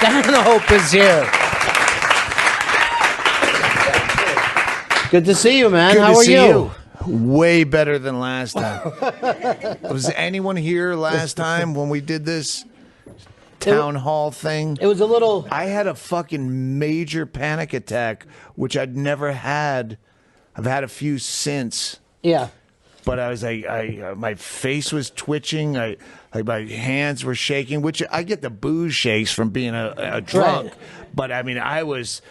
Stanhope is here. Good to see you, man. How are you? Way better than last time. Was anyone here last time when we did this town hall thing? It was a little... I had a fucking major panic attack, which I'd never had. I've had a few since. Yeah. But I was like, my face was twitching. My hands were shaking, which I get the booze shakes from being a drunk. Right. But I mean, I was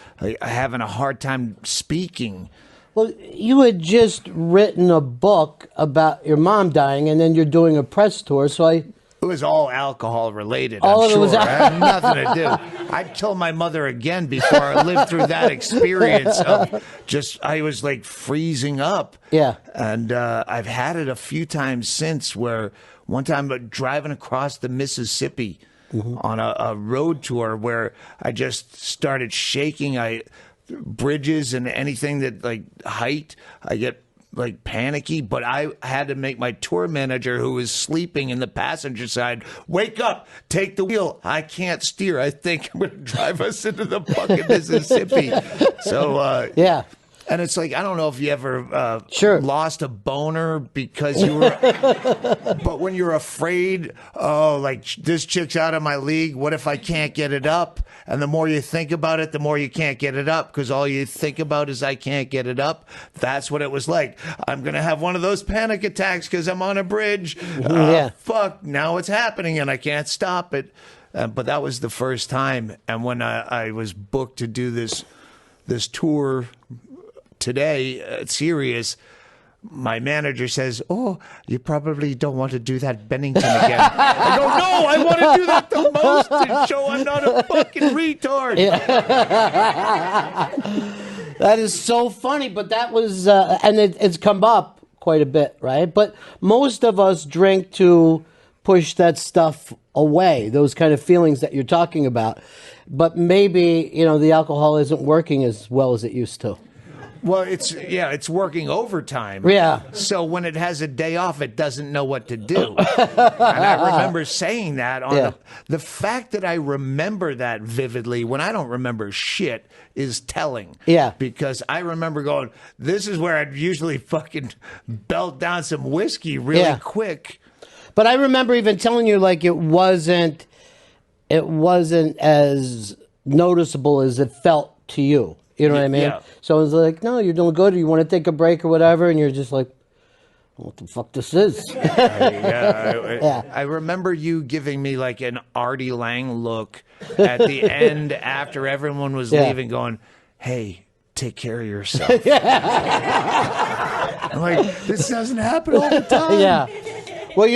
having a hard time speaking. Well, you had just written a book about your mom dying, and then you're doing a press tour, so It was all alcohol related, All I'm of it sure. was- I had nothing to do. I'd kill my mother again before I lived through that experience of I was like freezing up. Yeah. And I've had it a few times since where one time driving across the Mississippi on a road tour where I just started shaking. Bridges and anything that like height, I get like panicky, but I had to make my tour manager, who was sleeping in the passenger side, wake up, take the wheel. I can't steer. I think I'm going to drive us into the fucking Mississippi. So, yeah. And it's like, I don't know if you ever lost a boner because you were, but when you're afraid, like this chick's out of my league, what if I can't get it up? And the more you think about it, the more you can't get it up, because all you think about is I can't get it up. That's what it was like. I'm going to have one of those panic attacks because I'm on a bridge. Fuck, now it's happening and I can't stop it. But that was the first time. And when I was booked to do this tour today, Sirius, my manager says, "Oh, you probably don't want to do that Bennington again." I go, "No, I want to do that the most to show I'm not a fucking retard." Yeah. That is so funny, but that was, and it's come up quite a bit, right? But most of us drink to push that stuff away, those kind of feelings that you're talking about. But maybe, the alcohol isn't working as well as it used to. Well, it's working overtime. Yeah. So when it has a day off, it doesn't know what to do. And I remember saying that on the fact that I remember that vividly when I don't remember shit is telling. Yeah. Because I remember going, this is where I'd usually fucking belt down some whiskey really quick. But I remember even telling you, like, it wasn't as noticeable as it felt to you. You know what I mean? Yeah. So I was like, no, you're doing good. You want to take a break or whatever? And you're just like, what the fuck this is? I remember you giving me like an Artie Lang look at the end after everyone was leaving going, "Hey, take care of yourself." I'm like, this doesn't happen all the time. Yeah. Well,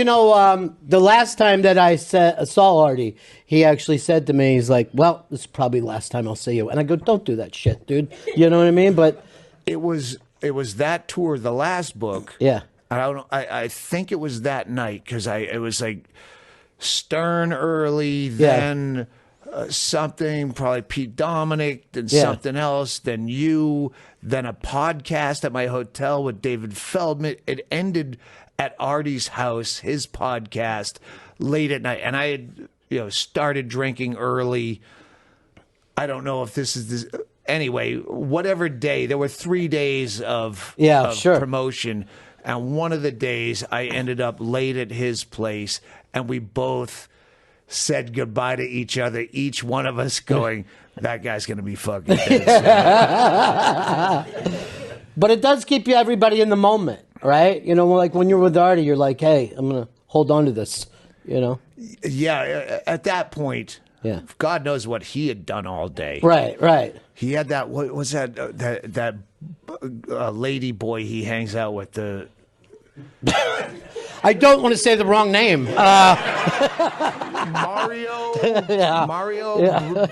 the last time that I saw Artie, he actually said to me, he's like, "Well, this is probably the last time I'll see you." And I go, "Don't do that shit, dude." You know what I mean? But it was that tour, the last book. Yeah. I think it was that night because it was like Stern early, then something, probably Pete Dominic, then something else, then you, then a podcast at my hotel with David Feldman. It ended at Artie's house, his podcast, late at night. And I had, started drinking early. I don't know if this is this. Anyway, whatever day, there were 3 days of promotion. And one of the days I ended up late at his place, and we both said goodbye to each other, each one of us going, that guy's going to be fucking dead. But it does keep everybody in the moment, right? Like when you're with Artie, you're like, hey, I'm going to hold on to this, Yeah, at that point, Yeah. God knows what he had done all day. Right, right. He had that. What was that? That lady boy he hangs out with. The I don't want to say the wrong name. Mario. Yeah. Mario. Yeah.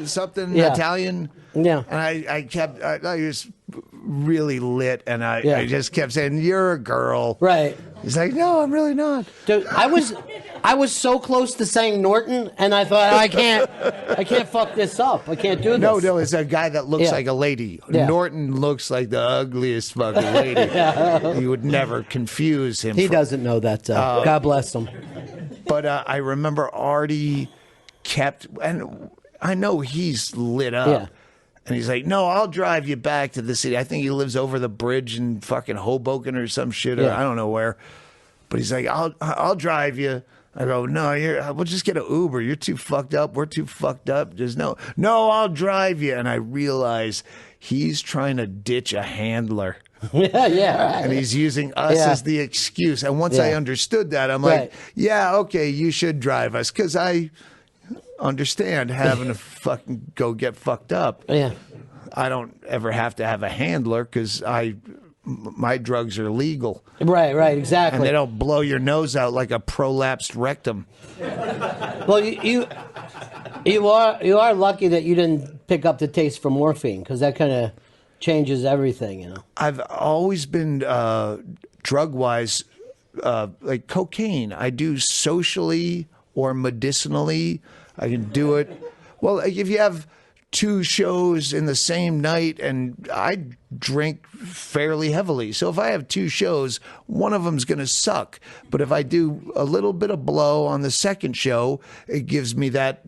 Something Yeah. Italian. Yeah. And I kept. I was really lit, and I just kept saying, "You're a girl." Right. He's like, "No, I'm really not." Dude, I was so close to saying Norton, and I thought I can't fuck this up. I can't do this. No, it's a guy that looks like a lady. Yeah. Norton looks like the ugliest fucking lady. You would never confuse him. He doesn't know that. God bless him. But I remember Artie kept, and I know he's lit up. Yeah. And he's like, no, I'll drive you back to the city. I think he lives over the bridge in fucking Hoboken or some shit, or I don't know where. But he's like, I'll drive you. I go, no, we'll just get an Uber. You're too fucked up. We're too fucked up. Just no, I'll drive you. And I realize he's trying to ditch a handler. Yeah. And he's using us as the excuse. And once I understood that, I'm like, yeah, okay, you should drive us, because I understand having to fucking go get fucked up. Yeah. I don't ever have to have a handler because my drugs are legal. Right, exactly. And they don't blow your nose out like a prolapsed rectum. Well, you are lucky that you didn't pick up the taste for morphine, because that kind of changes everything, you know. I've always been drug-wise like cocaine. I do socially or medicinally. I can do it. Well, if you have 2 shows in the same night, and I drink fairly heavily. So if I have 2 shows, one of them's going to suck. But if I do a little bit of blow on the second show, it gives me that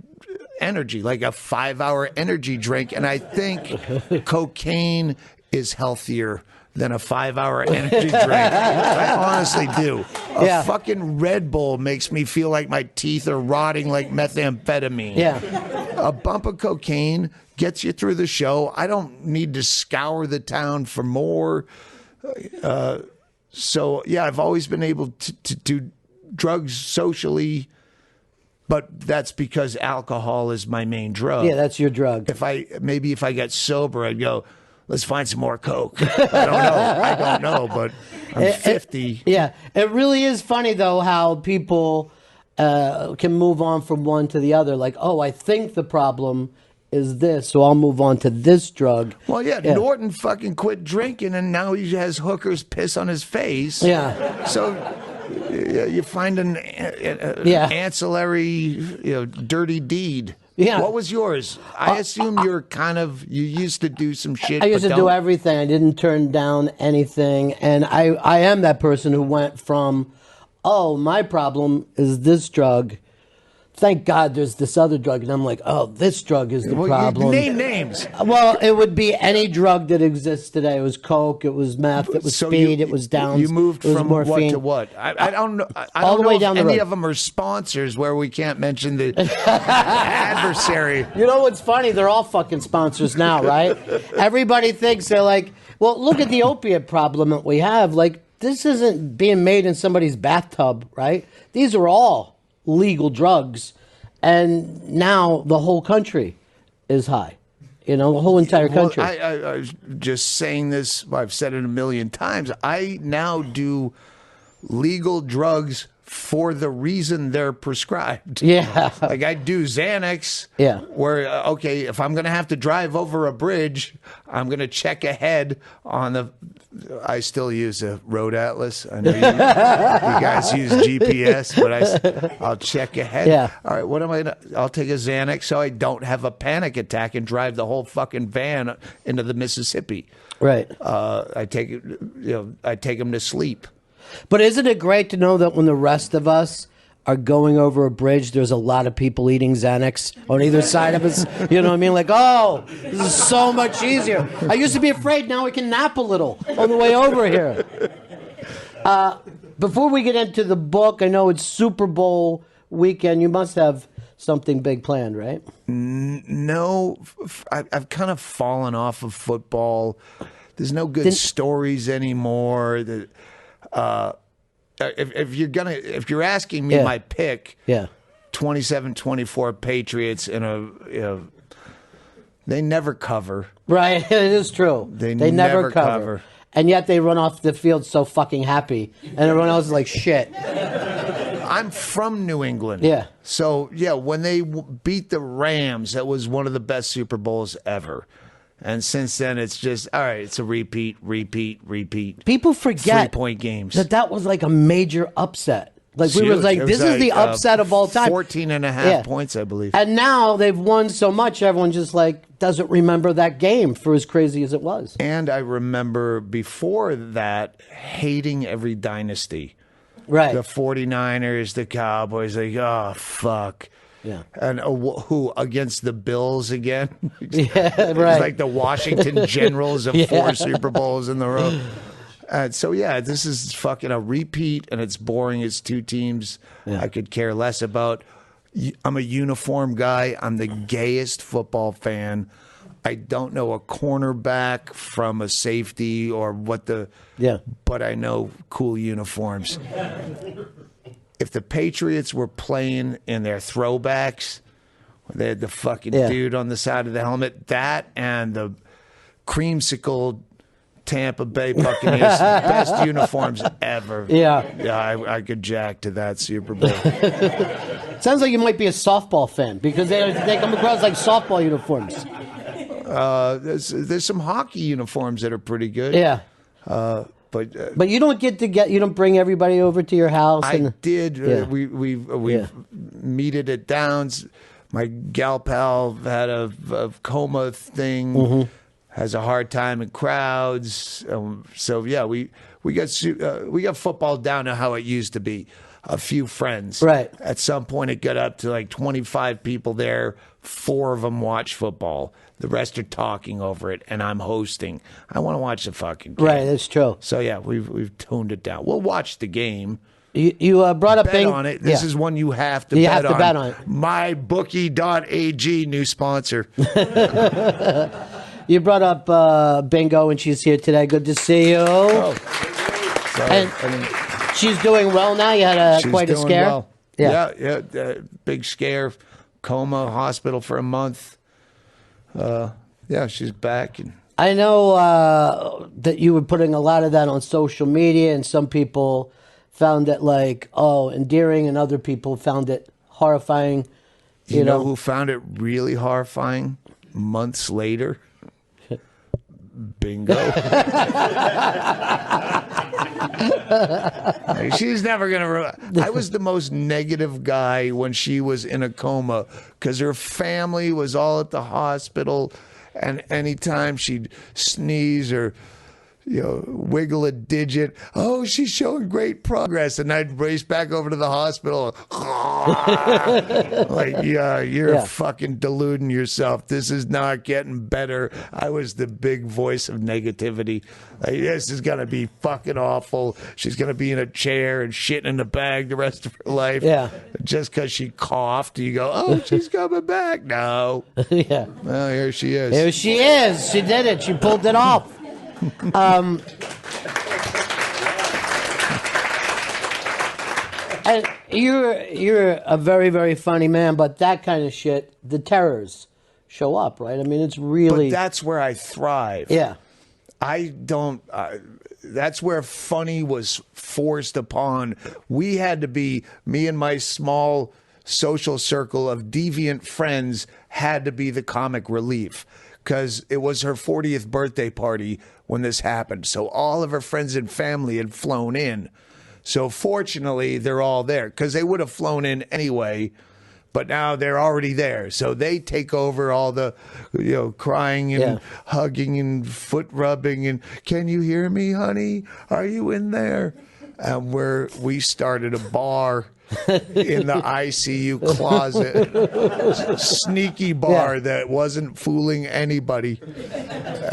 energy, like a 5-hour energy drink. And I think cocaine is healthier than a 5-hour energy drink. I honestly do. A fucking Red Bull makes me feel like my teeth are rotting like methamphetamine. Yeah. A bump of cocaine gets you through the show. I don't need to scour the town for more. So, yeah, I've always been able to do drugs socially, but that's because alcohol is my main drug. Yeah, that's your drug. If I get sober, I'd go, let's find some more Coke. I don't know, but I'm 50. It really is funny, though, how people can move on from one to the other. Like, oh, I think the problem is this, so I'll move on to this drug. Well, Norton fucking quit drinking, and now he has hookers piss on his face. Yeah. So you find an ancillary, dirty deed. Yeah. What was yours? I assume you used to do some shit. I used to do everything. I didn't turn down anything. And I am that person who went from, oh, my problem is this drug. Thank God there's this other drug. And I'm like, oh, this drug is the problem. Name names. Well, it would be any drug that exists today. It was Coke, it was meth, it was speed, it was Downs. You moved from morphine. what to what? I don't know. I all don't the know way if down the any road. of them are sponsors where we can't mention the adversary. You know what's funny? They're all fucking sponsors now, right? Everybody thinks they're like, well, look at the opiate problem that we have. Like, this isn't being made in somebody's bathtub, right? These are all legal drugs, and now the whole country is high. The whole entire country. I was just saying this. I've said it a million times. I now do legal drugs for the reason they're prescribed. Yeah. Like I do Xanax. Yeah. Where, okay, if I'm going to have to drive over a bridge, I'm going to check ahead on the... I still use a road atlas. I know you guys use GPS, but I'll check ahead. Yeah. All right, what am I going to... I'll take a Xanax so I don't have a panic attack and drive the whole fucking van into the Mississippi. Right. I take them to sleep. But isn't it great to know that when the rest of us are going over a bridge, there's a lot of people eating Xanax on either side of us? You know what I mean? Like, oh, this is so much easier. I used to be afraid. Now we can nap a little on the way over here. Before we get into the book, I know it's Super Bowl weekend. You must have something big planned, right? No, I've kind of fallen off of football. There's no good stories anymore. If you're asking me my pick, 27-24 Patriots they never cover. Right, it is true. They never cover. And yet they run off the field so fucking happy, and everyone else is like, shit. I'm from New England. Yeah. So, when they beat the Rams, that was one of the best Super Bowls ever. And since then, it's just, all right, it's a repeat. People forget 3-point games. That was like a major upset. Like, we were like, this is the upset of all time. 14.5 points, I believe. And now they've won so much, everyone just like doesn't remember that game for as crazy as it was. And I remember before that hating every dynasty. Right. The 49ers, the Cowboys, like, oh, fuck. Yeah. And who against the Bills again? Yeah, right. It's like the Washington Generals of Yeah. 4 Super Bowls in the row. So yeah, this is fucking a repeat, and it's boring. It's 2 teams I could care less about. I'm a uniform guy. I'm the gayest football fan. I don't know a cornerback from a safety or what the. Yeah. But I know cool uniforms. If the Patriots were playing in their throwbacks, they had the fucking dude on the side of the helmet, that and the creamsicle Tampa Bay Buccaneers, best uniforms ever. Yeah. I could jack to that Super Bowl. Sounds like you might be a softball fan because they come across like softball uniforms. There's some hockey uniforms that are pretty good. Yeah. But you don't you don't bring everybody over to your house. I did. We meted it down. My gal pal had a coma thing. Has a hard time in crowds. So yeah, we got football down to how it used to be. A few friends. Right. At some point, it got up to like 25 people there. 4 of them watch football. The rest are talking over it, and I'm hosting. I want to watch the fucking game. Right, that's true. So yeah, we've toned it down. We'll watch the game. You brought up bet on it. This is one you have to bet on. You have to bet on it. MyBookie.ag, new sponsor. You brought up Bingo, and she's here today. Good to see you. Oh. And she's doing well now. You had quite a scare. Well. Yeah. Big scare, coma, hospital for a month. Yeah, she's back. And I know that you were putting a lot of that on social media, and some people found it endearing, and other people found it horrifying. You know who found it really horrifying months later? Bingo. She's never going to. I was the most negative guy when she was in a coma because her family was all at the hospital, and anytime she'd sneeze or wiggle a digit, oh, she's showing great progress, and I'd race back over to the hospital. Like, you're fucking deluding yourself. This is not getting better. I was the big voice of negativity. Like, this is gonna be fucking awful. She's gonna be in a chair and shitting in a bag the rest of her life. Yeah. Just because she coughed, you go, oh, she's coming back. No. Yeah. Well, here she is. Here she is. She did it. She pulled it off. And you're a very, very funny man, but that kind of shit, the terrors show up, right? I mean, it's really. But that's where I thrive. Yeah. I don't. That's where funny was forced upon. We had to be, me and my small social circle of deviant friends had to be the comic relief. Because it was her 40th birthday party when this happened. So all of her friends and family had flown in. So fortunately, they're all there. Because they would have flown in anyway. But now they're already there. So they take over all the crying and hugging and foot rubbing. And, can you hear me, honey? Are you in there? And we started a bar in the ICU closet, sneaky bar that wasn't fooling anybody,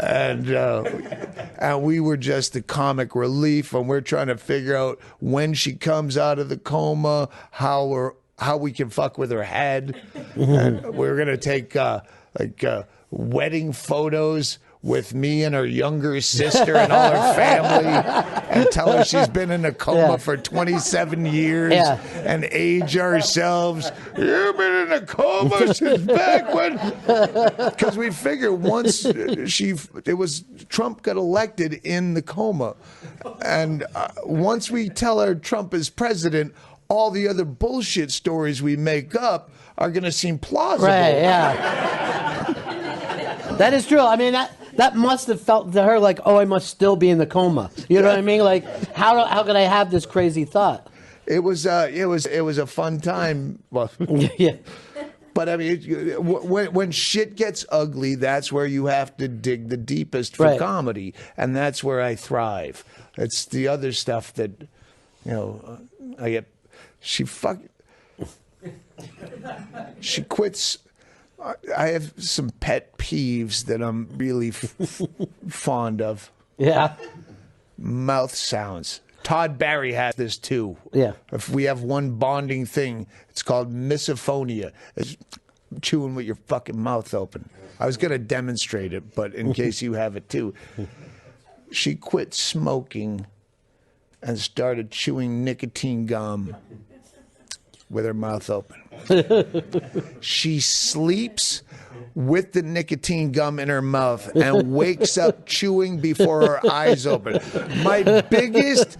and we were just the comic relief, and we're trying to figure out when she comes out of the coma, how we can fuck with her head, and we're gonna take wedding photos with me and her younger sister and all her family, and tell her she's been in a coma for 27 years, and age ourselves. You've been in a coma since back when. Because we figure once Trump got elected in the coma, and once we tell her Trump is president, all the other bullshit stories we make up are going to seem plausible. Right? Yeah. That is true. I mean that must have felt to her like, oh, I must still be in the coma. You know what I mean? Like, how could I have this crazy thought? It was a fun time. Well, yeah. But I mean, when shit gets ugly, that's where you have to dig the deepest for comedy, and that's where I thrive. It's the other stuff that, I get. She quits. I have some pet peeves that I'm really fond of. Yeah. Mouth sounds. Todd Barry has this too. Yeah. If we have one bonding thing, it's called misophonia. It's chewing with your fucking mouth open. I was going to demonstrate it, but in case you have it too. She quit smoking and started chewing nicotine gum with her mouth open. She sleeps with the nicotine gum in her mouth and wakes up chewing before her eyes open. My biggest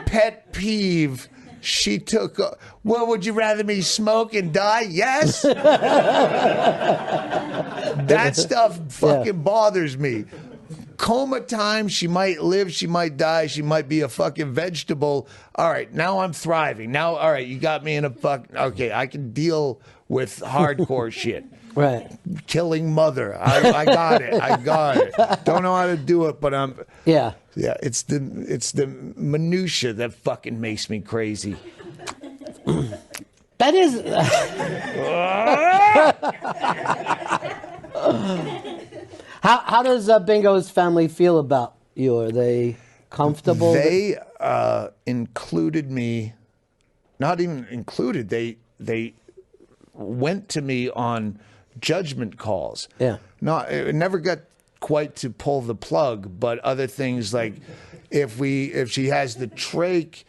pet peeve, she took, well, would you rather me smoke and die? Yes. That stuff fucking bothers me. Coma time, she might live, she might die, she might be a fucking vegetable. All right, now I'm thriving. Now, all right, you got me in a okay, I can deal with hardcore shit. Right. Killing mother. I got it. I got it. Don't know how to do it, but I'm... Yeah. Yeah, it's the minutia that fucking makes me crazy. That is... How does Bingo's family feel about you? Are they comfortable? They included me, not even included, they went to me on judgment calls. Yeah. It never got quite to pull the plug, but other things like if she has the trach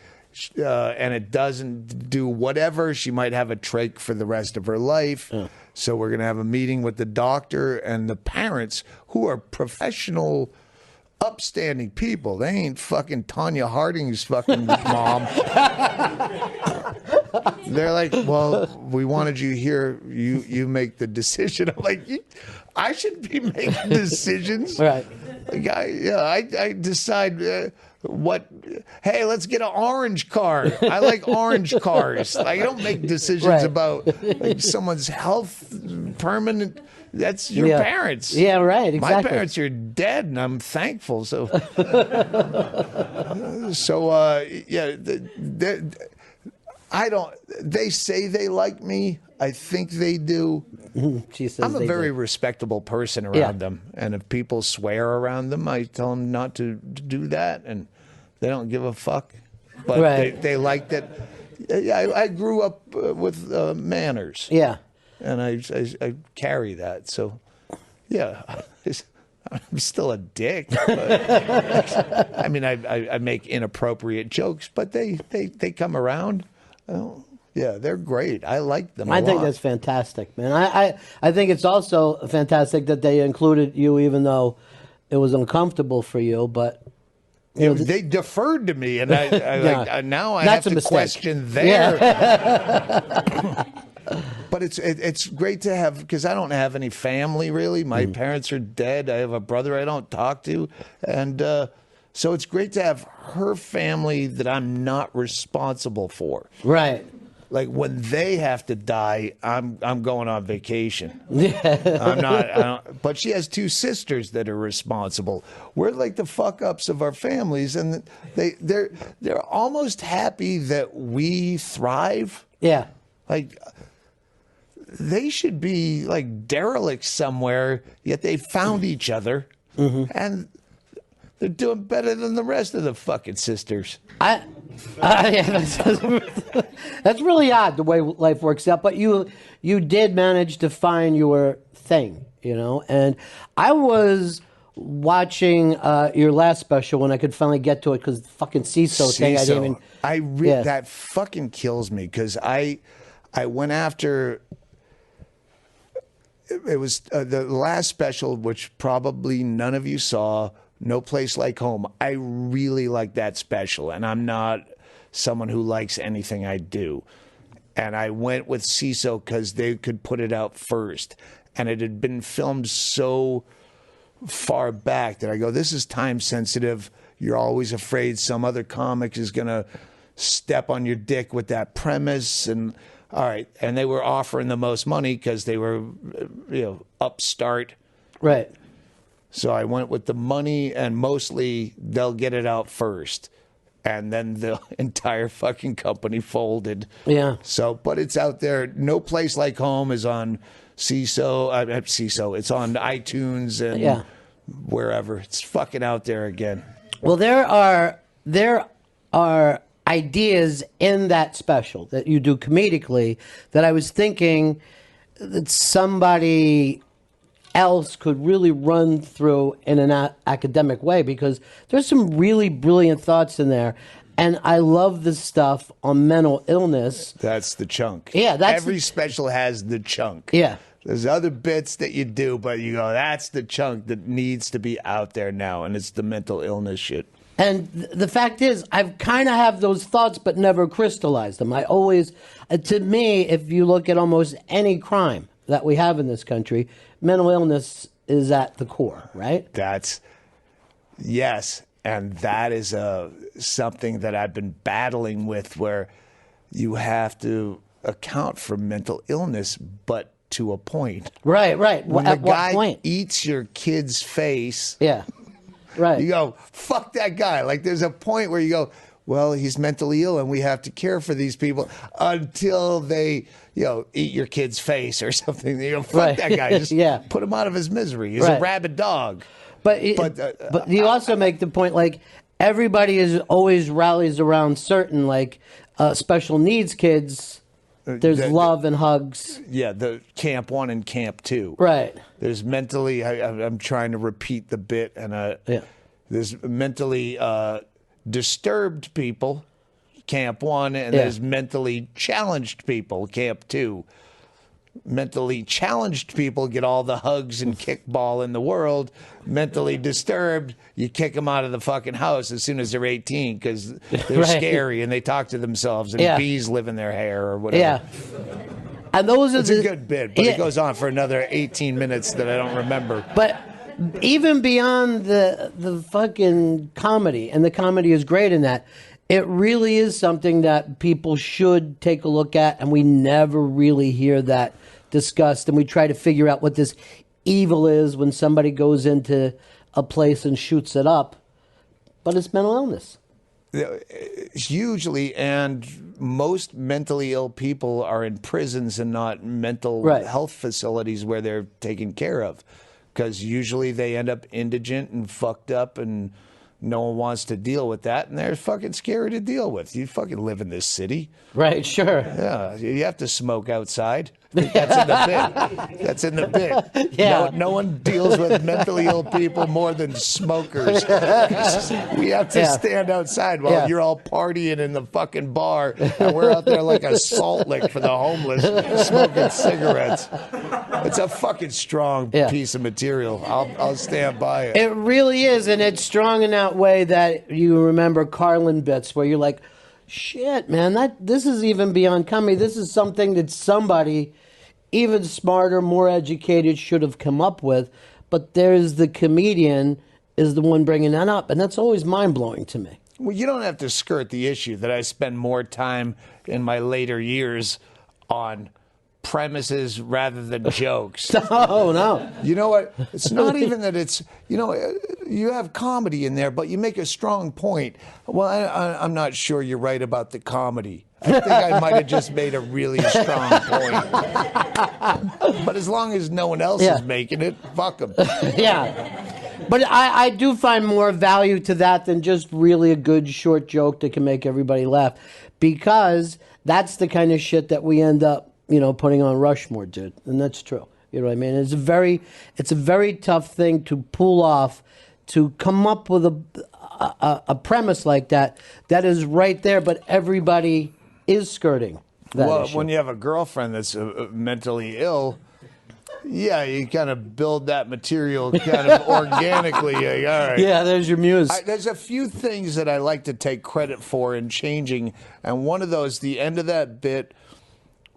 and it doesn't do whatever, she might have a trach for the rest of her life. Yeah. So we're going to have a meeting with the doctor and the parents, who are professional, upstanding people. They ain't fucking Tanya Harding's fucking mom. They're like, well, we wanted you here. You make the decision. I'm like, I should be making decisions. Right. Like, I decide what. Hey, let's get an orange car. I like orange cars. I don't make decisions about like someone's health, permanent. That's your parents. Yeah, right. Exactly. My parents are dead, and I'm thankful. So, I don't. They say they like me. I think they do. She says I'm a very respectable person around them, and if people swear around them, I tell them not to do that, and they don't give a fuck. But they like that. I grew up with manners. Yeah. And I carry that. So, yeah, I'm still a dick. But, I mean, I make inappropriate jokes, but they come around. Yeah, they're great. I like them a lot. I think that's fantastic, man. I think it's also fantastic that they included you, even though it was uncomfortable for you. But they deferred to me, and now I have to question their. Yeah. But it's great to have, because I don't have any family really. My parents are dead. I have a brother I don't talk to, and so it's great to have her family that I'm not responsible for. Right. Like when they have to die, I'm going on vacation. I'm not. But she has two sisters that are responsible. We're like the fuck ups of our families, and they're almost happy that we thrive. Yeah. Like, they should be like derelicts somewhere, yet they found each other, and they're doing better than the rest of the fucking sisters. That's really odd the way life works out. But you did manage to find your thing, And I was watching your last special when I could finally get to it, because the fucking CISO thing, I didn't even. That fucking kills me, because I went after. It was the last special, which probably none of you saw, No Place Like Home. I really like that special, and I'm not someone who likes anything I do. And I went with CISO because they could put it out first. And it had been filmed so far back that I go, this is time sensitive. You're always afraid some other comic is going to step on your dick with that premise. And all right. And they were offering the most money because they were, upstart. Right. So I went with the money, and mostly they'll get it out first. and then the entire fucking company folded. Yeah. So, but it's out there. No Place Like Home is on CISO. It's on iTunes and wherever. It's fucking out there again. Well, there are ideas in that special that you do comedically that I was thinking that somebody else could really run through in an academic way, because there's some really brilliant thoughts in there. And I love the stuff on mental illness. That's the chunk. Yeah, every special has the chunk. Yeah. There's other bits that you do, but you go, that's the chunk that needs to be out there now, and it's the mental illness shit. And the fact is, I've kind of have those thoughts, but never crystallized them. I always, to me, if you look at almost any crime that we have in this country, mental illness is at the core, right? Yes. And that is something that I've been battling with, where you have to account for mental illness, but to a point. Right. When at the guy what point? eats your kid's face, yeah, right. You go, fuck that guy. Like, there's a point where you go, well, he's mentally ill and we have to care for these people until they, eat your kid's face or something. You go, fuck that guy. Just put him out of his misery. He's a rabid dog. But you also make the point, like, everybody is always rallies around certain, like, special needs kids. There's love and hugs. Yeah, the Camp 1 and Camp 2. Right. There's mentally, I'm trying to repeat the bit, and there's mentally disturbed people, Camp 1, and there's mentally challenged people, Camp 2. Mentally challenged people get all the hugs and kickball in the world. Mentally disturbed, you kick them out of the fucking house as soon as they're 18 because they're scary and they talk to themselves and bees live in their hair or whatever. Yeah. And those are it's a good bit, but it goes on for another 18 minutes that I don't remember. But even beyond the fucking comedy, and the comedy is great in that, it really is something that people should take a look at, and we never really hear that discussed, and we try to figure out what this evil is when somebody goes into a place and shoots it up, but it's mental illness. Usually, and most mentally ill people are in prisons and not mental health facilities where they're taken care of, because usually they end up indigent and fucked up, and no one wants to deal with that, and they're fucking scary to deal with. You fucking live in this city. Right, sure. Yeah, you have to smoke outside. That's in the bit. That's in the bit. Yeah. No one deals with mentally ill people more than smokers. We have to stand outside while you're all partying in the fucking bar, and we're out there like a salt lick for the homeless, smoking cigarettes. It's a fucking strong piece of material. I'll stand by it. It really is, and it's strong in that way that you remember Carlin bits where you're like, shit, man, this is even beyond comedy. This is something that somebody even smarter, more educated should have come up with. But there's the comedian is the one bringing that up, and that's always mind-blowing to me. Well, you don't have to skirt the issue that I spend more time in my later years on premises rather than jokes. No. You know what? It's not even that it's, you have comedy in there, but you make a strong point. Well, I'm not sure you're right about the comedy. I think I might have just made a really strong point. But as long as no one else is making it, fuck them. Yeah. But I do find more value to that than just really a good short joke that can make everybody laugh, because that's the kind of shit that we end up putting on Rushmore, dude. And that's true. You know what I mean? It's a very tough thing to pull off, to come up with a premise like that is right there, but everybody is skirting that issue. When you have a girlfriend that's mentally ill, you kind of build that material kind of organically. All right. Yeah, there's your muse. There's a few things that I like to take credit for in changing, and one of those, the end of that bit,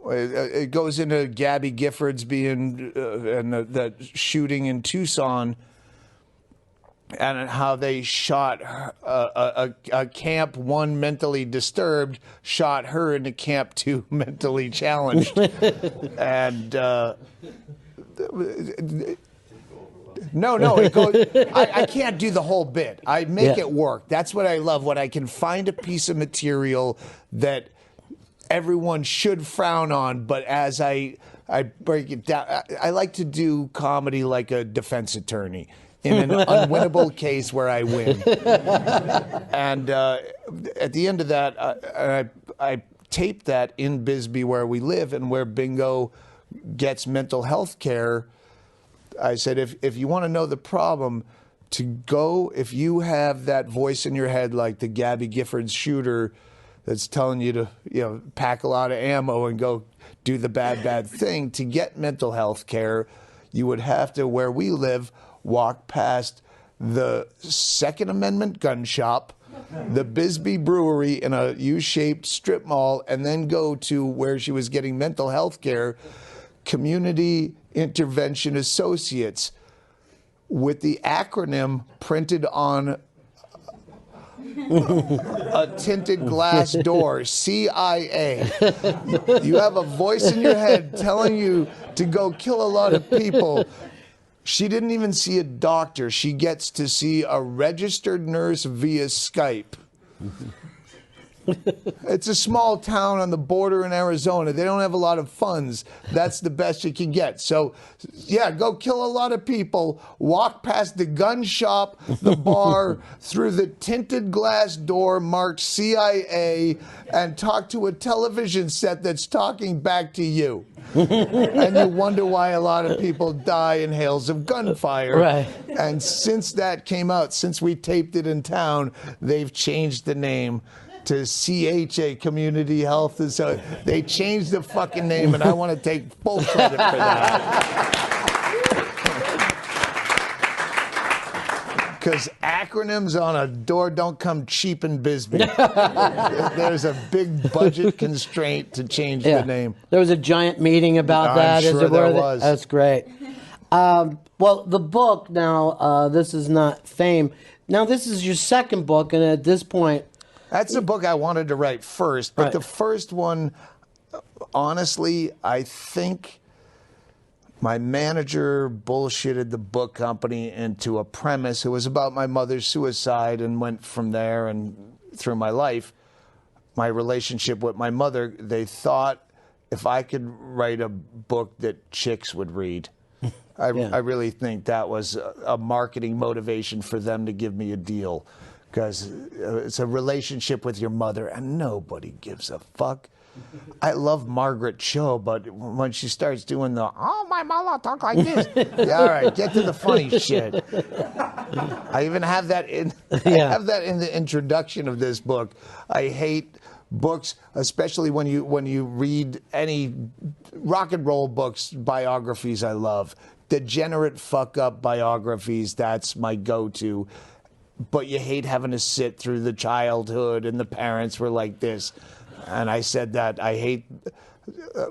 it goes into Gabby Giffords being and that shooting in Tucson, and how they shot a Camp 1 mentally disturbed, shot her into Camp 2 mentally challenged. And No. It goes. I can't do the whole bit. I make it work. That's what I love. When I can find a piece of material that everyone should frown on, but as I break it down, I like to do comedy like a defense attorney in an unwinnable case where I win. And at the end of that, I taped that in Bisbee where we live and where Bingo gets mental health care. I said, if you want to know the problem, to go, if you have that voice in your head like the Gabby Giffords shooter that's telling you to, pack a lot of ammo and go do the bad thing, to get mental health care, you would have to, where we live, walk past the Second Amendment gun shop, the Bisbee Brewery in a U-shaped strip mall, and then go to where she was getting mental health care, Community Intervention Associates, with the acronym printed on a tinted glass door, CIA. You have a voice in your head telling you to go kill a lot of people. She didn't even see a doctor. She gets to see a registered nurse via Skype. It's a small town on the border in Arizona. They don't have a lot of funds. That's the best you can get. So, yeah, go kill a lot of people, walk past the gun shop, the bar, through the tinted glass door marked CIA, and talk to a television set that's talking back to you. And you wonder why a lot of people die in hails of gunfire. Right. And since that came out, since we taped it in town, they've changed the name to CHA, Community Health. And so they changed the fucking name, and I want to take full credit for that. Because acronyms on a door don't come cheap in Bisbee. There's a big budget constraint to change the name. There was a giant meeting about that. I'm sure there was. That's great. Well, the book now, this is not Fame. Now, this is your second book, and at this point, that's the book I wanted to write first, but the first one, honestly, I think my manager bullshitted the book company into a premise. It was about my mother's suicide and went from there and through my life. My relationship with my mother, they thought if I could write a book that chicks would read. I really think that was a marketing motivation for them to give me a deal. Because it's a relationship with your mother, and nobody gives a fuck. I love Margaret Cho, but when she starts doing my mother talk like this, all right, get to the funny shit. I even have that in. I have that in the introduction of this book. I hate books, especially when you read any rock and roll books, biographies. I love degenerate fuck up biographies. That's my go-to. But you hate having to sit through the childhood and the parents were like this. And I said that I hate,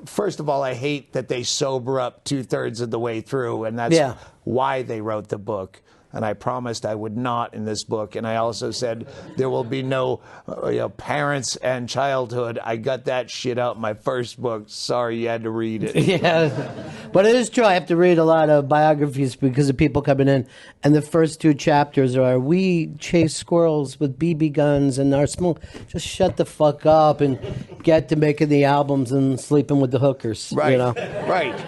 first of all, I hate that they sober up 2/3 of the way through. And that's why they wrote the book. And I promised I would not in this book. And I also said there will be no parents and childhood. I got that shit out in my first book. Sorry you had to read it. Yeah, but it is true. I have to read a lot of biographies because of people coming in. And the first 2 chapters are, we chase squirrels with BB guns and our small. Just shut the fuck up and get to making the albums and sleeping with the hookers. Right, right.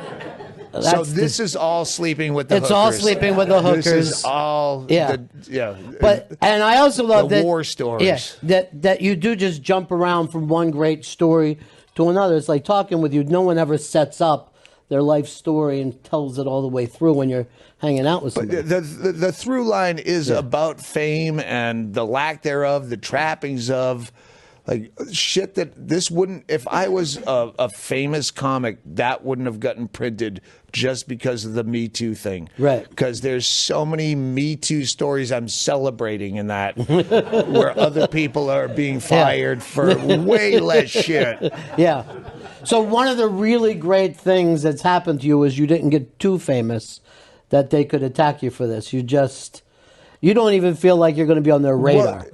So this is all sleeping with the hookers. It's all sleeping with the hookers. This is all, But and I also love the that war stories. That you do just jump around from one great story to another. It's like talking with you. No one ever sets up their life story and tells it all the way through when you're hanging out with somebody. But the through line is about fame and the lack thereof, the trappings of. Like shit that this wouldn't, if I was a famous comic, that wouldn't have gotten printed just because of the Me Too thing. Right. Because there's so many Me Too stories I'm celebrating in that where other people are being fired for way less shit. Yeah. So one of the really great things that's happened to you is you didn't get too famous that they could attack you for this. You don't even feel like you're going to be on their radar. Well,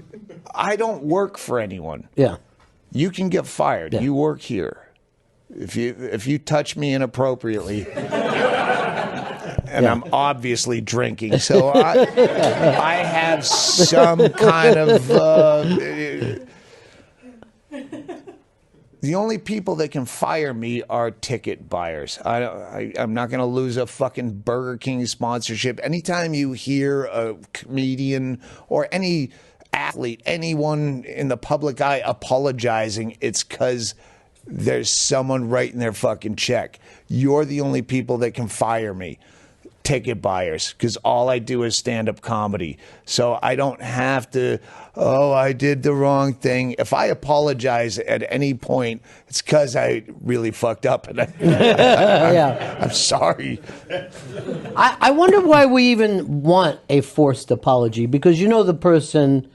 I don't work for anyone. Yeah. You can get fired. Yeah. You work here. If you touch me inappropriately and I'm obviously drinking. So I have some kind of... the only people that can fire me are ticket buyers. I'm not going to lose a fucking Burger King sponsorship. Anytime you hear a comedian or any athlete, anyone in the public eye apologizing, it's because there's someone writing their fucking check. You're the only people that can fire me. Ticket buyers, because all I do is stand-up comedy. So I don't have to, I did the wrong thing. If I apologize at any point, it's because I really fucked up. And I'm sorry. I wonder why we even want a forced apology, because the person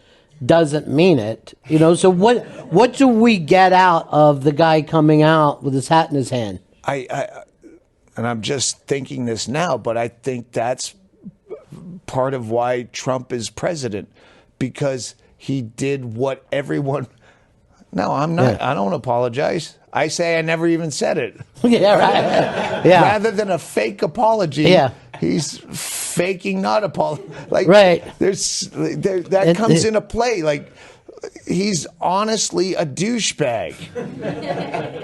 doesn't mean it. So what do we get out of the guy coming out with his hat in his hand? And I'm just thinking this now, but I think that's part of why Trump is president, because he did what everyone... No, I'm not. Yeah. I don't apologize. I say I never even said it. Yeah, right. Yeah. Rather than a fake apology, he's faking not apologizing. Like, right. That comes into play. Like, he's honestly a douchebag.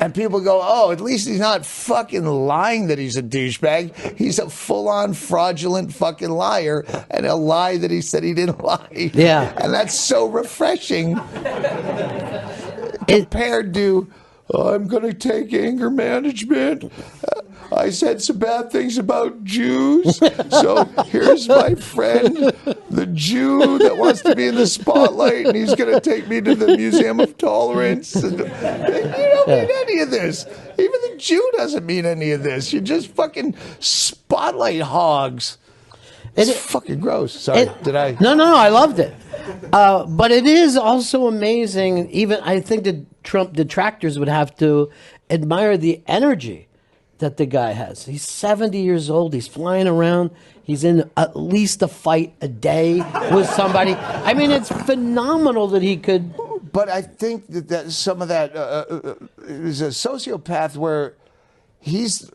And people go, oh, at least he's not fucking lying that he's a douchebag. He's a full-on fraudulent fucking liar, and a lie that he said he didn't lie. Yeah. And that's so refreshing compared to, I'm going to take anger management. I said some bad things about Jews, so here's my friend, the Jew that wants to be in the spotlight, and he's going to take me to the Museum of Tolerance. And you don't mean any of this. Even the Jew doesn't mean any of this. You're just fucking spotlight hogs. It's fucking gross. Sorry, did I? No, I loved it. But it is also amazing. Even I think the Trump detractors would have to admire the energy that the guy has. He's 70 years old. He's flying around. He's in at least a fight a day with somebody. I mean, it's phenomenal that he could. But I think that some of that is a sociopath where he's,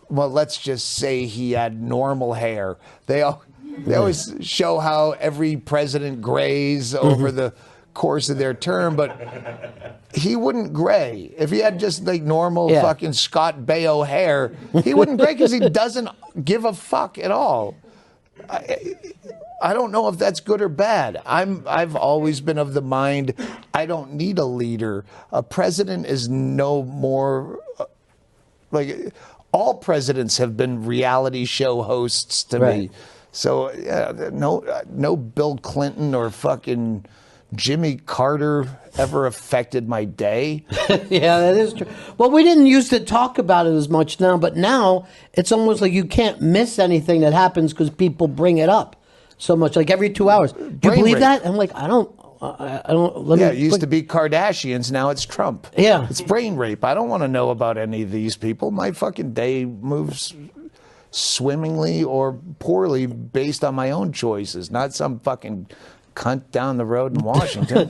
well, let's just say he had normal hair. They always show how every president grays over the course of their term, but he wouldn't gray. If he had just like normal fucking Scott Baio hair, he wouldn't gray because he doesn't give a fuck at all. I don't know if that's good or bad. I've always been of the mind I don't need a leader. A president is no more like all presidents have been reality show hosts to me. So no Bill Clinton or fucking Jimmy Carter ever affected my day. Yeah, that is true. Well, we didn't used to talk about it as much now, but now it's almost like you can't miss anything that happens because people bring it up so much, like every 2 hours. Do you believe that? I'm like, I don't. It used to be Kardashians. Now it's Trump. Yeah. It's brain rape. I don't want to know about any of these people. My fucking day moves swimmingly or poorly based on my own choices, not some fucking cunt down the road in Washington.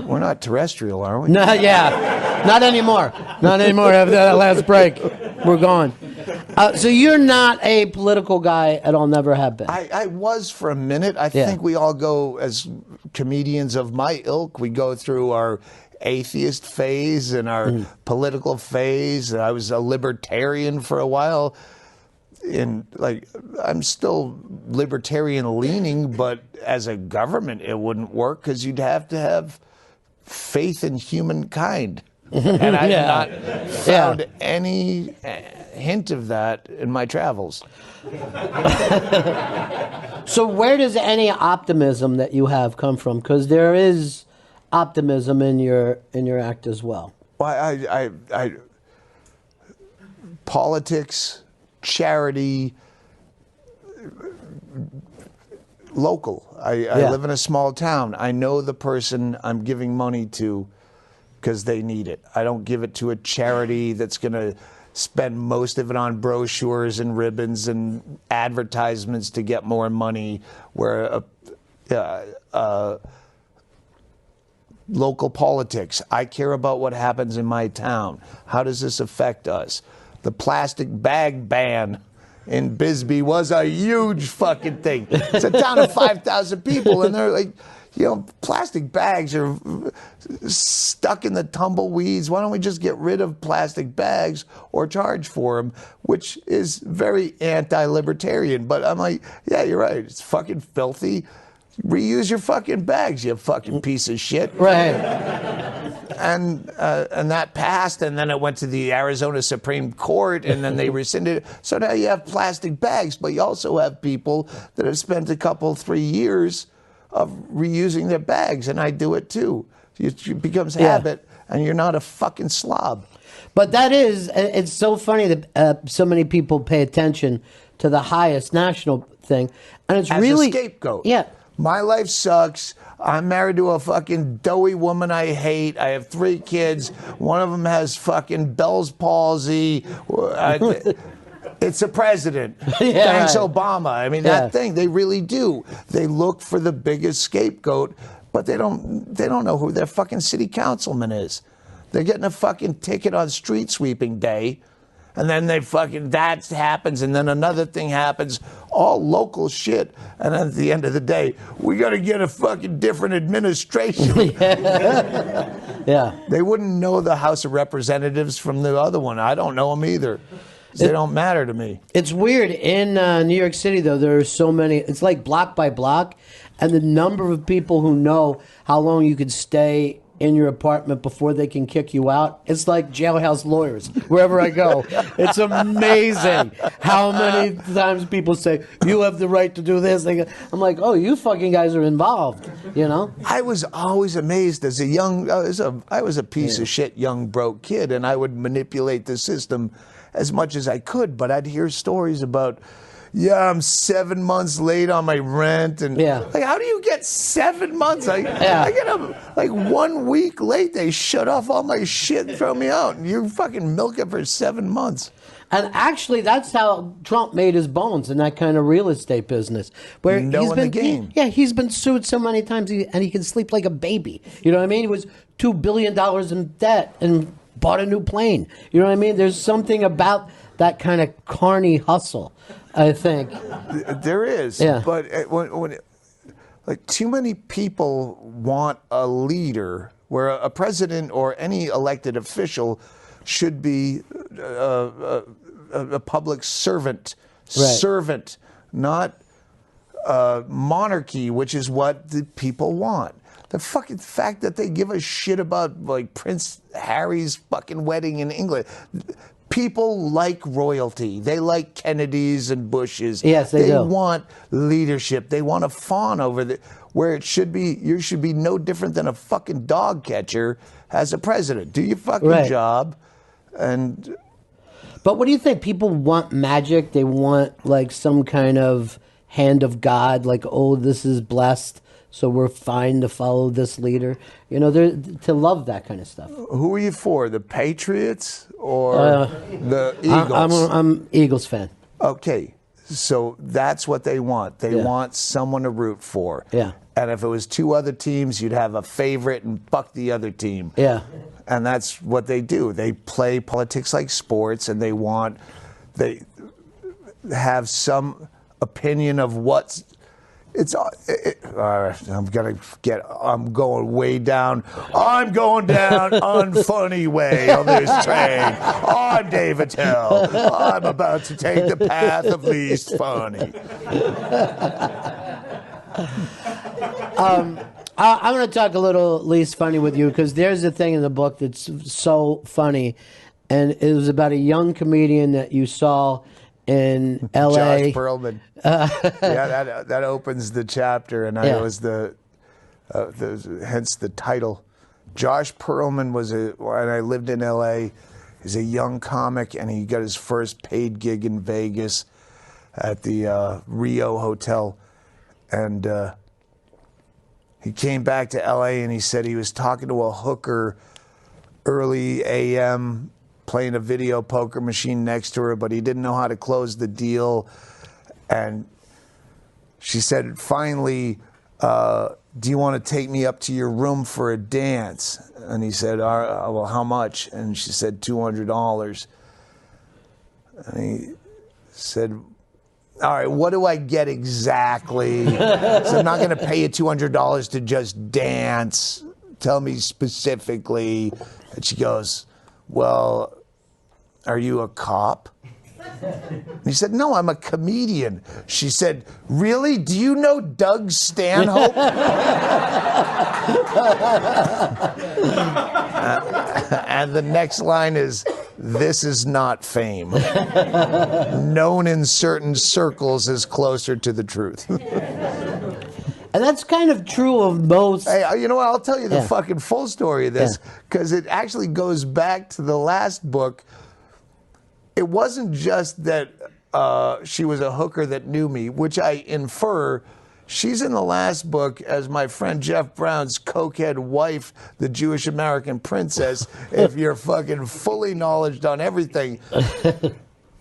We're not terrestrial, are we? No, not anymore. Not anymore after that last break. We're gone. So you're not a political guy at all, never have been. I was for a minute. I think we all go, as comedians of my ilk, we go through our atheist phase and our political phase. I was a libertarian for a while. And like, I'm still libertarian leaning, but as a government, it wouldn't work because you'd have to have faith in humankind. And I've not found any hint of that in my travels. So where does any optimism that you have come from? Because there is optimism in your act as well. Well, I politics, charity, local. I live in a small town. I know the person I'm giving money to because they need it. I don't give it to a charity that's going to spend most of it on brochures and ribbons and advertisements to get more money, where local politics. I care about what happens in my town. How does this affect us? The plastic bag ban in Bisbee was a huge fucking thing. It's a town of 5,000 people, and they're like, you know, plastic bags are stuck in the tumbleweeds. Why don't we just get rid of plastic bags or charge for them? Which is very anti-libertarian. But I'm like, yeah, you're right. It's fucking filthy. Reuse your fucking bags, you fucking piece of shit. Right. And that passed, and then it went to the Arizona Supreme Court, and then they rescinded it. So now you have plastic bags, but you also have people that have spent a couple, 3 years of reusing their bags, and I do it too. It becomes habit, and you're not a fucking slob. But it's so funny that so many people pay attention to the highest national thing, and it's As really a scapegoat. Yeah. My life sucks. I'm married to a fucking doughy woman I hate. I have 3 kids. One of them has fucking Bell's palsy. It's a president. Thanks, Obama. I mean, that thing, they really do. They look for the biggest scapegoat, but they don't know who their fucking city councilman is. They're getting a fucking ticket on street sweeping day, and then that happens, and then another thing happens, all local shit, and at the end of the day, we got to get a fucking different administration. Yeah. They wouldn't know the House of Representatives from the other one. I don't know them either. They don't matter to me. It's weird. In New York City, though, there are so many. It's like block by block. And the number of people who know how long you could stay in your apartment before they can kick you out, it's like jailhouse lawyers wherever I go. It's amazing how many times people say, you have the right to do this. I'm like, oh, you fucking guys are involved, you know? I was always amazed as a young, I was a piece of shit young broke kid, and I would manipulate the system as much as I could, but I'd hear stories about, I'm 7 months late on my rent, and like, how do you get 7 months? I get like 1 week late. They shut off all my shit and throw me out, and you fucking milk it for 7 months. And actually, that's how Trump made his bones in that kind of real estate business, where he's been, he's been sued so many times, and he can sleep like a baby. You know what I mean? He was $2 billion in debt and bought a new plane. You know what I mean? There's something about that kind of carny hustle, I think. There is, but like, too many people want a leader, where a president or any elected official should be a public servant, not monarchy, which is what the people want. The fucking fact that they give a shit about, like, Prince Harry's fucking wedding in England. People like royalty. They like Kennedys and Bushes. Yes, they do. They want leadership. They want to fawn over where it should be. You should be no different than a fucking dog catcher as a president. Do your fucking job. But what do you think? People want magic. They want, like, some kind of hand of God, like, oh, this is blessed, so we're fine to follow this leader. You know, to love that kind of stuff. Who are you for, the Patriots or the Eagles? I'm Eagles fan. Okay, so that's what they want. They want someone to root for. Yeah. And if it was 2 other teams, you'd have a favorite and fuck the other team. Yeah. And that's what they do. They play politics like sports, and they have some opinion of what's. I'm going way down. I'm going down unfunny way on this train. I'm Dave Attell. I'm about to take the path of least funny. I'm going to talk a little least funny with you, because there's a thing in the book that's so funny, and it was about a young comedian that you saw in L.A. Josh Perlman. That opens the chapter, and I was hence the title. Josh Perlman when I lived in L.A., he's a young comic, and he got his first paid gig in Vegas at the Rio Hotel, and he came back to L.A. and he said he was talking to a hooker early a.m., playing a video poker machine next to her, but he didn't know how to close the deal. And she said, finally, do you want to take me up to your room for a dance? And he said, well, how much? And she said, $200. And he said, all right, what do I get exactly? So I'm not going to pay you $200 to just dance. Tell me specifically. And she goes, well, are you a cop? He said, no, I'm a comedian. She said, really? Do you know Doug Stanhope? And the next line is, this is not fame. Known in certain circles as closer to the truth. And that's kind of true of most. Hey, you know what? I'll tell you the fucking full story of this, because it actually goes back to the last book. It wasn't just that she was a hooker that knew me, which I infer. She's in the last book as my friend Jeff Brown's cokehead wife, the Jewish American princess, if you're fucking fully knowledged on everything.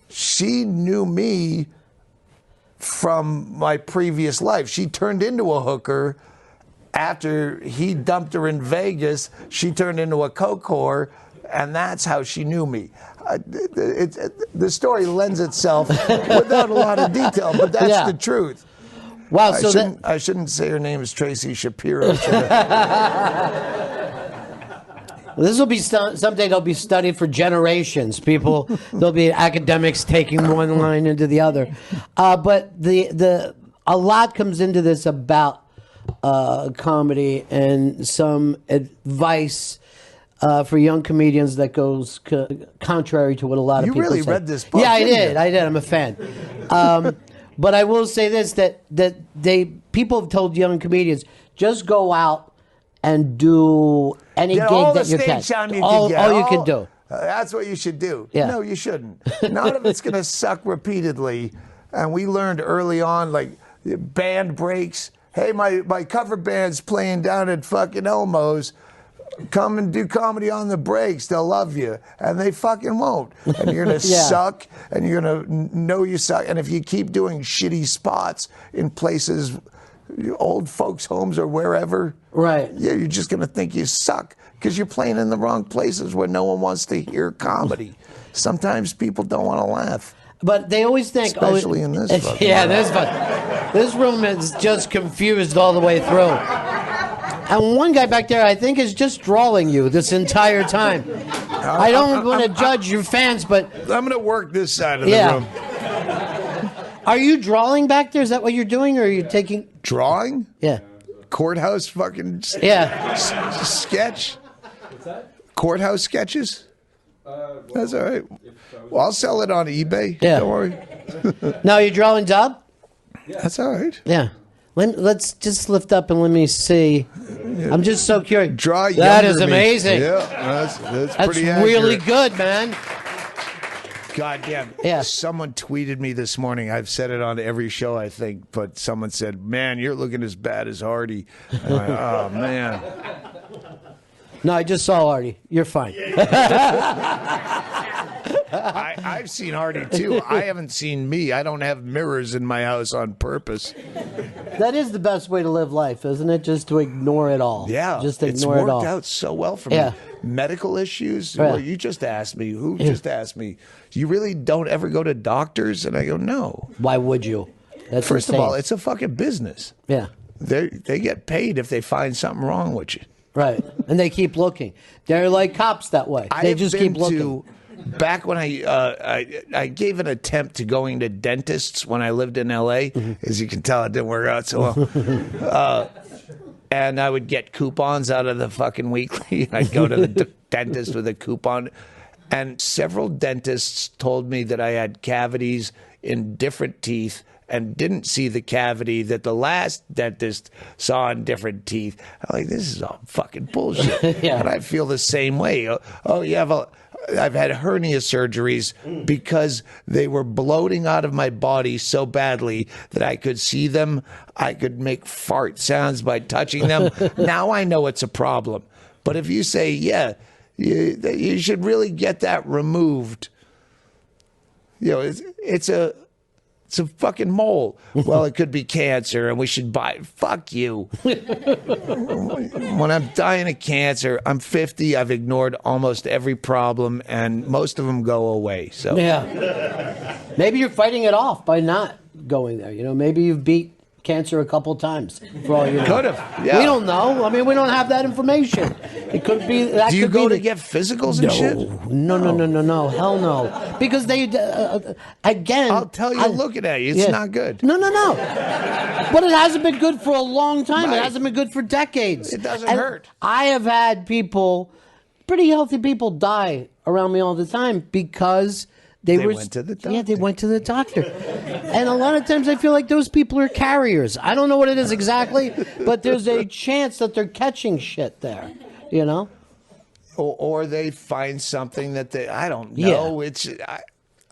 She knew me from my previous life. She turned into a hooker after he dumped her in Vegas. She turned into a coke whore, and that's how she knew me. The story lends itself without a lot of detail, but that's the truth. Wow, I shouldn't say her name is Tracy Shapiro. This will be someday. They'll be studied for generations. People, there'll be academics taking one line into the other. But a lot comes into this about comedy and some advice for young comedians that goes contrary to what a lot of people say. You really read this book? Yeah, I did. I'm a fan. But I will say this: that people have told young comedians, just go out and do any gig that you can. All you can do. That's what you should do. Yeah. No, you shouldn't. None of it's going to suck repeatedly. And we learned early on, like, band breaks. Hey, my cover band's playing down at fucking Elmo's. Come and do comedy on the breaks. They'll love you. And they fucking won't. And you're going to suck, and you're going to know you suck. And if you keep doing shitty spots in places, old folks' homes or wherever, right? Yeah, you're just going to think you suck because you're playing in the wrong places where no one wants to hear comedy. Sometimes people don't want to laugh. But they always think, especially in this room. Yeah, this room is just confused all the way through. And one guy back there, I think, is just drawing you this entire time. I don't want to judge your fans, but I'm going to work this side of the room. Are you drawing back there? Is that what you're doing, or are you taking drawing? Yeah. Courthouse fucking sketch. What's that? Courthouse sketches. That's all right. Well, I'll sell it on eBay. Yeah. Don't worry. Now you're drawing job? Yeah. That's all right. Yeah. Let's just lift up and let me see. I'm just so curious. Draw. That is amazing. Yeah, that's pretty accurate. Really good, man. God damn. Yeah. Someone tweeted me this morning. I've said it on every show, I think, but someone said, man, you're looking as bad as Hardy. I'm like, oh, man. No, I just saw Hardy. You're fine. I've seen Hardy, too. I haven't seen me. I don't have mirrors in my house on purpose. That is the best way to live life, isn't it? Just to ignore it all. Yeah. Just ignore it all. It's worked out so well for me. Medical issues. Yeah. Well, you just asked me. Who just asked me? You really don't ever go to doctors? And I go, no. Why would you? That's First insane. of all, it's a fucking business. Yeah. They get paid if they find something wrong with you. Right. And they keep looking. They're like cops that way. They just keep looking. Back when I gave an attempt to going to dentists when I lived in L.A., as you can tell, it didn't work out so well. And I would get coupons out of the fucking weekly. I'd go to the dentist with a coupon. And several dentists told me that I had cavities in different teeth and didn't see the cavity that the last dentist saw in different teeth. I'm like, this is all fucking bullshit. Yeah. And I feel the same way. I've had hernia surgeries because they were bloating out of my body so badly that I could see them. I could make fart sounds by touching them. Now I know it's a problem. But if you say, you should really get that removed, it's a fucking mole. Well, it could be cancer, and we should buy it. Fuck you. When I'm dying of cancer, I'm 50. I've ignored almost every problem, and most of them go away. So yeah, maybe you're fighting it off by not going there. You know, maybe you've beat cancer a couple times for all you know. Could have. Yeah. We don't know. I mean, we don't have that information. It could be. That Do you could go be to get physicals and shit? No. Hell no. Because they, again. I'll tell you, looking at you, it's not good. No. But it hasn't been good for a long time. Right. It hasn't been good for decades. It doesn't And hurt. I have had people, pretty healthy people, die around me all the time because they went to the doctor. Yeah, they went to the doctor. And a lot of times I feel like those people are carriers. I don't know what it is exactly, but there's a chance that they're catching shit there, you know? Or they find something that I don't know. Yeah.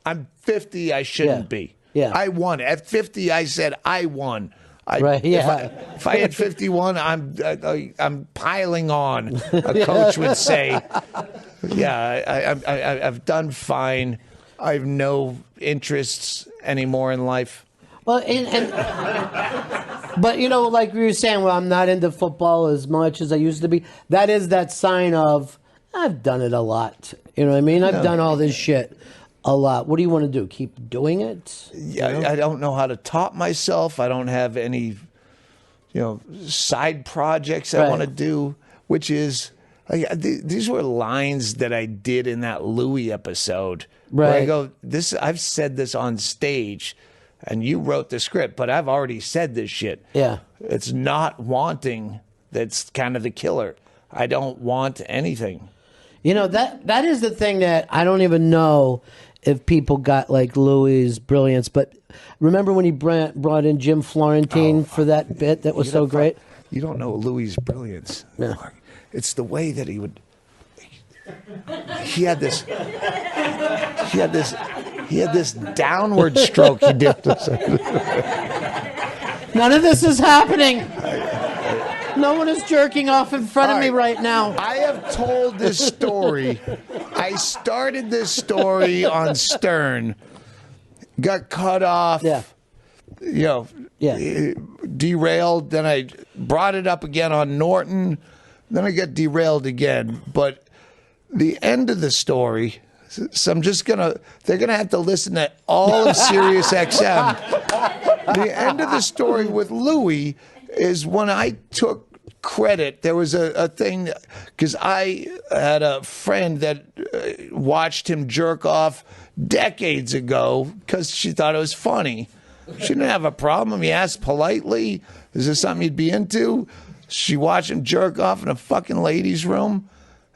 I'm 50, I shouldn't be. Yeah. I won. At 50, I said I won. Right, yeah. If I had 51, I'm piling on, a coach would say. Yeah, I've done fine. I have no interests anymore in life. Well, but you know, like we were saying, well, I'm not into football as much as I used to be. That is that sign of I've done it a lot. You know what I mean? I've done all this shit a lot. What do you want to do? Keep doing it? Yeah, you know? I don't know how to top myself. I don't have any, side projects I want to do, which is. These were lines that I did in that Louis episode. Right. Where I go, I've said this on stage, and you wrote the script, but I've already said this shit. Yeah. It's not wanting that's kind of the killer. I don't want anything. You know, that is the thing that I don't even know if people got like Louis' brilliance. But remember when he brought in Jim Florentine for that bit that was so great? You don't know Louis' brilliance. Yeah. It's the way that he would. He had this downward stroke he did. None of this is happening. No one is jerking off in front of me right now. I have told this story. I started this story on Stern, got cut off. Yeah. Derailed. Then I brought it up again on Norton. Then I get derailed again. But the end of the story, so they're gonna have to listen to all of Sirius XM. The end of the story with Louis is when I took credit. There was a thing, because I had a friend that watched him jerk off decades ago because she thought it was funny. She didn't have a problem. He asked politely, is this something you'd be into? She watched him jerk off in a fucking ladies' room.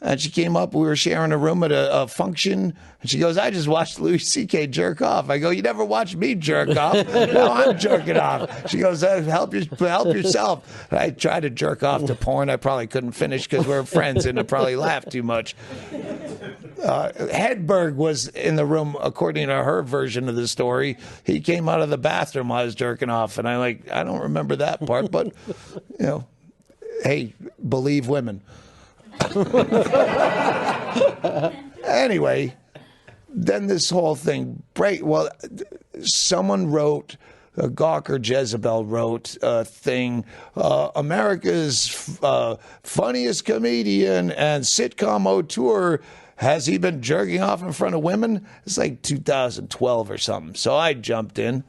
And she came up, we were sharing a room at a function, and she goes, I just watched Louis C.K. jerk off. I go, you never watched me jerk off. Now I'm jerking off. She goes, help yourself. And I tried to jerk off to porn. I probably couldn't finish because we were friends and I probably laughed too much. Hedberg was in the room, according to her version of the story. He came out of the bathroom while I was jerking off, and I don't remember that part, but, hey, believe women. Anyway, then this whole thing break. Well, someone wrote, Gawker Jezebel wrote a thing, America's funniest comedian and sitcom auteur. Has he been jerking off in front of women? It's like 2012 or something. So I jumped in.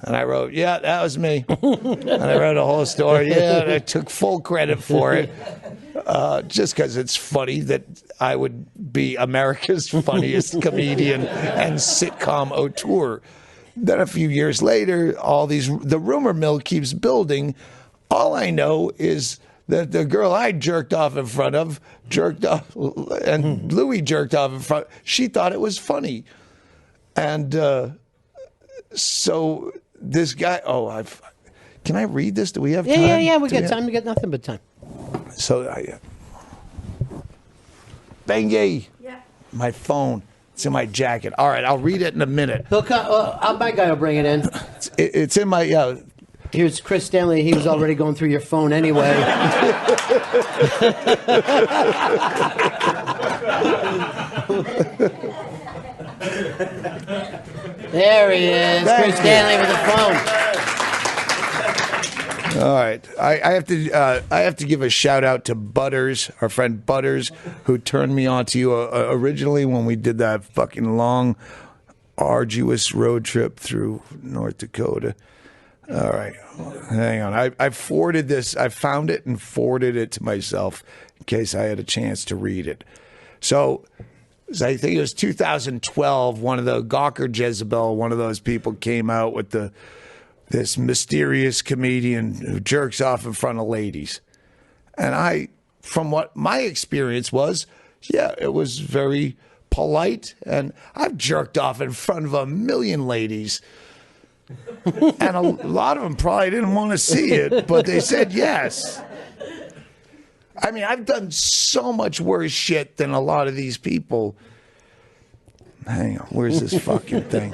And I wrote, yeah, that was me. And I wrote a whole story. Yeah, and I took full credit for it. Just because it's funny that I would be America's funniest comedian and sitcom auteur. Then a few years later, the rumor mill keeps building. All I know is that the girl I jerked off in front of jerked off, and Louis jerked off in front. She thought it was funny. And so this guy, can I read this? Do we have time? Yeah, we got time. We got nothing but time. So, Bengi, yeah. My phone, it's in my jacket. All right, I'll read it in a minute. My guy will bring it in. It's in my, Here's Chris Stanley. He was already going through your phone anyway. There he is, Chris Stanley with the phone. All right, I have to give a shout out to Butters, our friend Butters, who turned me on to you originally when we did that fucking long arduous road trip through North Dakota. All right, hang on. I forwarded this. I found it and forwarded it to myself in case I had a chance to read it. So I think it was 2012. One of the Gawker Jezebel, one of those people, came out with this mysterious comedian who jerks off in front of ladies. And from what my experience was, yeah, it was very polite. And I've jerked off in front of a million ladies. And a lot of them probably didn't want to see it, but they said yes. I mean, I've done so much worse shit than a lot of these people. Hang on, where's this fucking thing?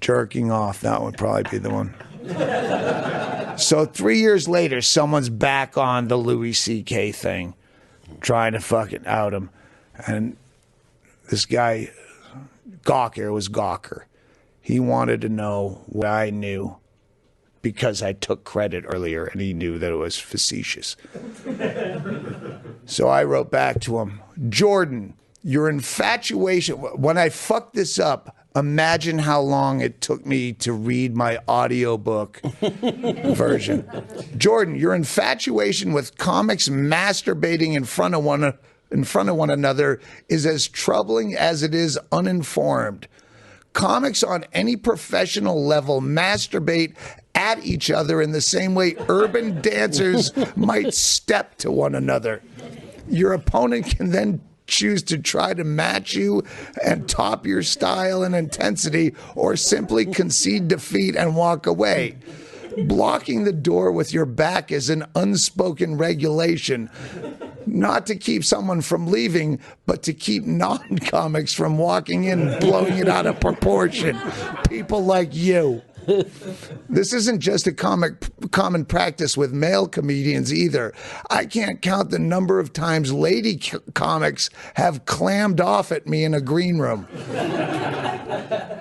Jerking off, that would probably be the one. So 3 years later, someone's back on the Louis C.K. thing, trying to fucking out him. And this guy, Gawker, was Gawker. He wanted to know what I knew because I took credit earlier, and he knew that it was facetious. So I wrote back to him, Jordan, your infatuation, when I fucked this up, imagine how long it took me to read my audiobook version. Jordan, your infatuation with comics masturbating in front of one another is as troubling as it is uninformed. Comics on any professional level masturbate at each other in the same way urban dancers might step to one another. Your opponent can then choose to try to match you and top your style and intensity, or simply concede defeat and walk away. Blocking the door with your back is an unspoken regulation, not to keep someone from leaving, but to keep non-comics from walking in and blowing it out of proportion. People like you. This isn't just a common practice with male comedians either. I can't count the number of times lady comics have clammed off at me in a green room.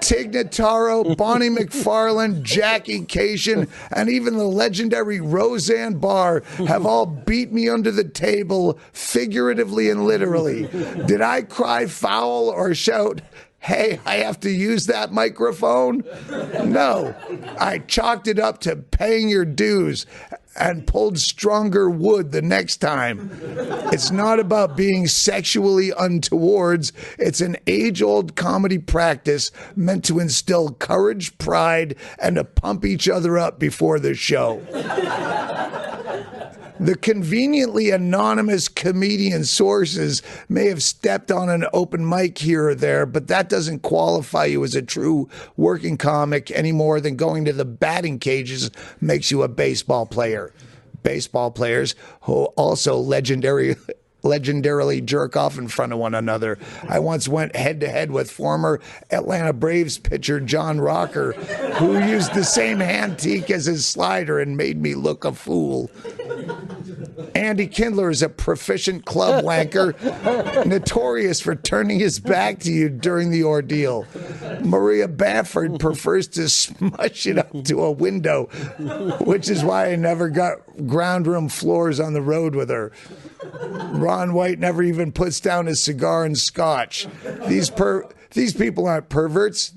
Tig Notaro, Bonnie McFarlane, Jackie Cation, and even the legendary Roseanne Barr have all beat me under the table, figuratively and literally. Did I cry foul or shout, hey, I have to use that microphone? No. I chalked it up to paying your dues and pulled stronger wood the next time. It's not about being sexually untowards. It's an age-old comedy practice meant to instill courage, pride, and to pump each other up before the show. The conveniently anonymous comedian sources may have stepped on an open mic here or there, but that doesn't qualify you as a true working comic any more than going to the batting cages makes you a baseball player. Baseball players who also legendarily jerk off in front of one another. I once went head-to-head with former Atlanta Braves pitcher John Rocker, who used the same handtique as his slider and made me look a fool. Andy Kindler is a proficient club wanker, notorious for turning his back to you during the ordeal. Maria Bamford prefers to smush it up to a window, which is why I never got ground room floors on the road with her. Ron White never even puts down his cigar and scotch. These people aren't perverts.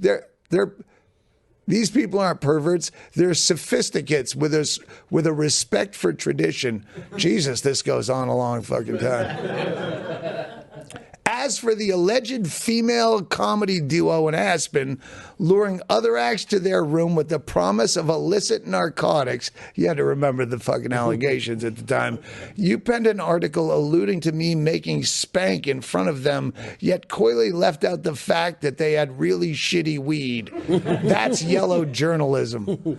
These people aren't perverts. They're sophisticates with a respect for tradition. Jesus, this goes on a long fucking time. As for the alleged female comedy duo in Aspen, luring other acts to their room with the promise of illicit narcotics, you had to remember the fucking allegations at the time, you penned an article alluding to me making spank in front of them, yet coyly left out the fact that they had really shitty weed. That's yellow journalism.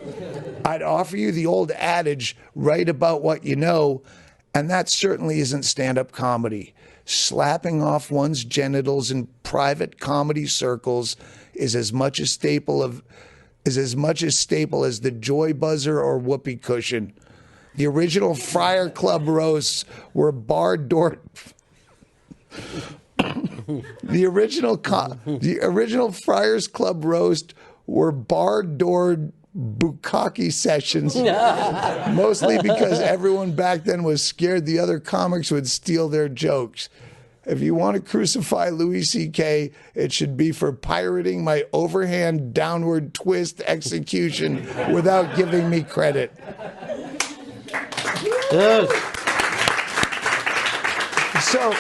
I'd offer you the old adage, write about what you know, and that certainly isn't stand-up comedy. Slapping off one's genitals in private comedy circles is as much a staple as the joy buzzer or whoopee cushion. The original Friar Club roasts were bar door. The original Friars Club roast were bar-doored bukkake sessions, mostly because everyone back then was scared the other comics would steal their jokes. if you want to crucify Louis C.K., it should be for pirating my overhand downward twist execution without giving me credit. Yes. So,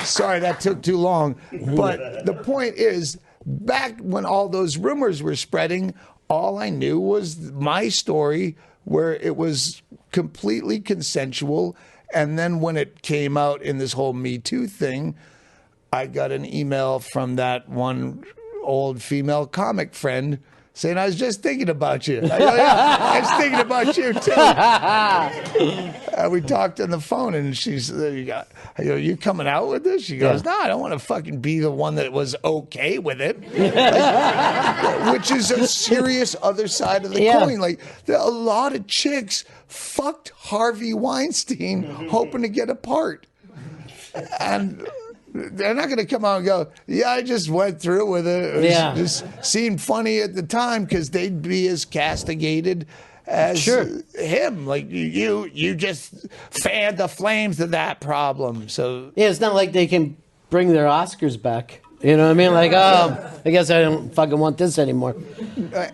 sorry that took too long. But the point is, back when all those rumors were spreading, all I knew was my story, where it was completely consensual. And then when it came out in this whole Me Too thing, I got an email from that one old female comic friend saying, I was just thinking about you. I go, yeah, I was thinking about you too. We talked on the phone, and she's, I go, you coming out with this? She goes, no, I don't want to fucking be the one that was okay with it. Like, which is a serious other side of the coin. Like, a lot of chicks fucked Harvey Weinstein hoping to get a part. And they're not going to come out and go, yeah, I just went through with it. It just seemed funny at the time, because they'd be as castigated as him. Like, you just fanned the flames of that problem. So yeah, it's not like they can bring their Oscars back. You know what I mean? Like, oh, I guess I don't fucking want this anymore.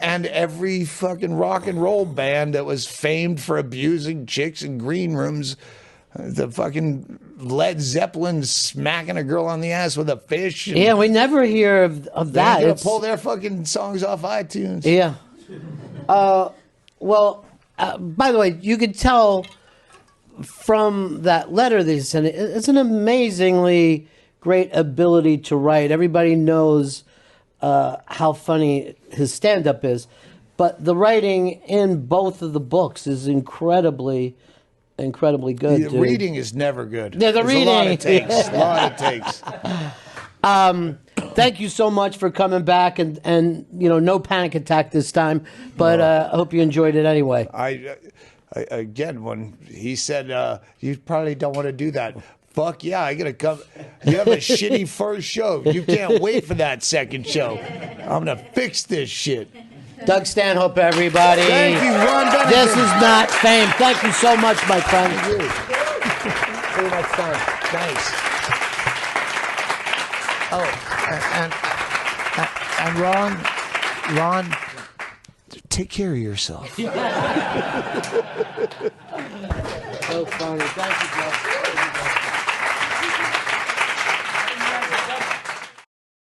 And every fucking rock and roll band that was famed for abusing chicks in green rooms, the fucking Led Zeppelin smacking a girl on the ass with a fish. Yeah, we never hear of that. They're going to pull their fucking songs off iTunes. Yeah. Well, by the way, you could tell from that letter they sent, it's an amazingly great ability to write. Everybody knows how funny his stand-up is. But the writing in both of the books is incredibly good. The reading is never good. Yeah, the reading. A lot it takes. A lot it takes. Thank you so much for coming back, and you know, no panic attack this time, but I hope you enjoyed it anyway. I again, when he said, you probably don't want to do that. Fuck yeah, I gotta come. You have a shitty first show. You can't wait for that second show. I'm gonna fix this shit. Doug Stanhope, everybody. Thank you, Ron Bennington. This is not fame. Thank you so much, my friend. Thank you. See you next time. Thanks. Oh, and Ron, take care of yourself. So funny. Thank you, Doug.